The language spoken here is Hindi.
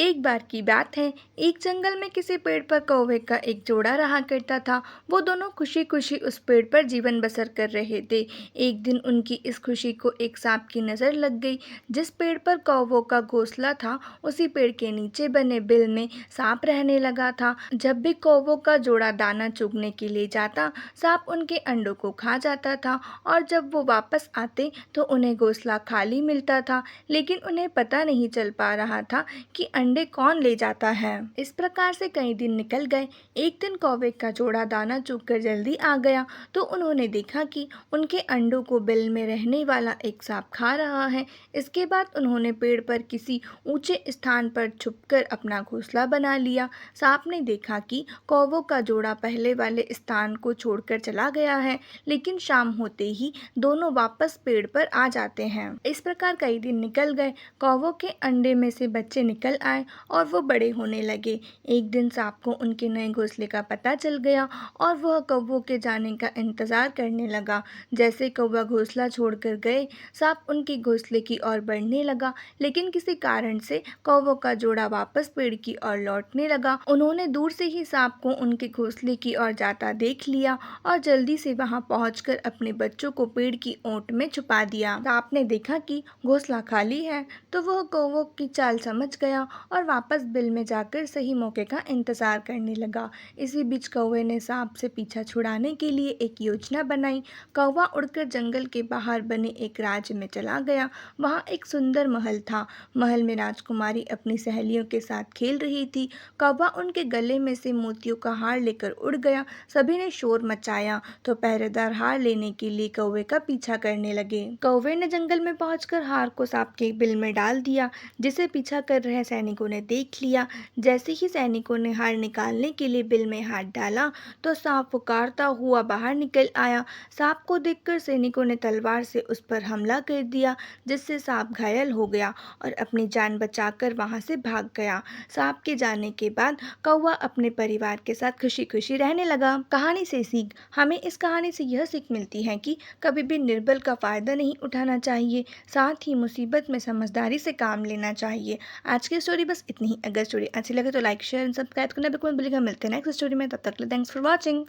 एक बार की बात है। एक जंगल में किसी पेड़ पर कौवे का एक जोड़ा रहा करता था। वो दोनों खुशी खुशी उस पेड़ पर जीवन बसर कर रहे थे। एक दिन उनकी इस खुशी को एक सांप की नज़र लग गई। जिस पेड़ पर कौवों का घोंसला था, उसी पेड़ के नीचे बने बिल में सांप रहने लगा था। जब भी कौवों का जोड़ा दाना चुगने के लिए जाता, सांप उनके अंडों को खा जाता था। और जब वो वापस आते तो उन्हें घोंसला खाली मिलता था, लेकिन उन्हें पता नहीं चल पा रहा था कि अंडे कौन ले जाता है। इस प्रकार से कई दिन निकल गए। एक दिन कौवे का जोड़ा दाना चुगकर जल्दी आ गया तो उन्होंने देखा कि उनके अंडों को बिल में रहने वाला एक सांप खा रहा है। इसके बाद उन्होंने पेड़ पर किसी ऊंचे स्थान पर छुपकर अपना घोंसला बना लिया। सांप ने देखा कि कौवों का जोड़ा पहले वाले स्थान को छोड़कर चला गया है, लेकिन शाम होते ही दोनों वापस पेड़ पर आ जाते हैं। इस प्रकार कई दिन निकल गए। कौवों के अंडे में से बच्चे निकल आए और वो बड़े होने लगे। एक दिन सांप को उनके नए घोंसले का पता चल गया और वह कौवों के जाने का इंतजार करने लगा। जैसे कौवा घोंसला छोड़कर गए, सांप उनके घोंसले की ओर बढ़ने लगा, लेकिन किसी कारण से कौवों का जोड़ा वापस पेड़ की ओर लौटने लगा। उन्होंने दूर से ही सांप को उनके घोंसले की ओर जाता देख लिया और जल्दी से वहां पहुंचकर अपने बच्चों को पेड़ की ओट में छुपा दिया। सांप ने देखा कि घोंसला खाली है तो वह कौवों की चाल समझ गया और वापस बिल में जाकर सही मौके का इंतजार करने लगा। इसी बीच कौवे ने सांप से पीछा छुड़ाने के लिए एक योजना बनाई। कौवा उड़कर जंगल के बाहर बने एक राज्य में चला गया। वहाँ एक सुंदर महल था। महल में राजकुमारी अपनी सहेलियों के साथ खेल रही थी। कौवा उनके गले में से मोतियों का हार लेकर उड़ गया। सभी ने शोर मचाया तो पहरेदार हार लेने के लिए कौवे का पीछा करने लगे। कौवे ने जंगल में पहुंचकर हार को सांप के बिल में डाल दिया, जिसे पीछा कर रहे सैनिकों ने देख लिया। जैसे ही सैनिकों ने हार निकालने के लिए बिल में हाथ डाला तो सांप पुकारता हुआ बाहर निकल आया। सांप को देखकर सैनिकों ने तलवार से उस पर हमला कर दिया, जिससे सांप घायल हो गया और अपनी जान बचाकर वहां से भाग गया। सांप के जाने के बाद कौवा अपने परिवार के साथ खुशी खुशी रहने लगा। कहानी से सीख। हमें इस कहानी से यह सीख मिलती है कि कभी भी निर्बल का फायदा नहीं उठाना चाहिए, साथ ही मुसीबत में समझदारी से काम लेना चाहिए। आज की स्टोरी बस इतनी ही। अगर स्टोरी अच्छी लगे तो लाइक शेयर एंड सब्सक्राइब करना बिल्कुल मत भूलिएगा। मिलते हैं नेक्स्ट स्टोरी में, तब तक के लिए थैंक्स फॉर वॉचिंग।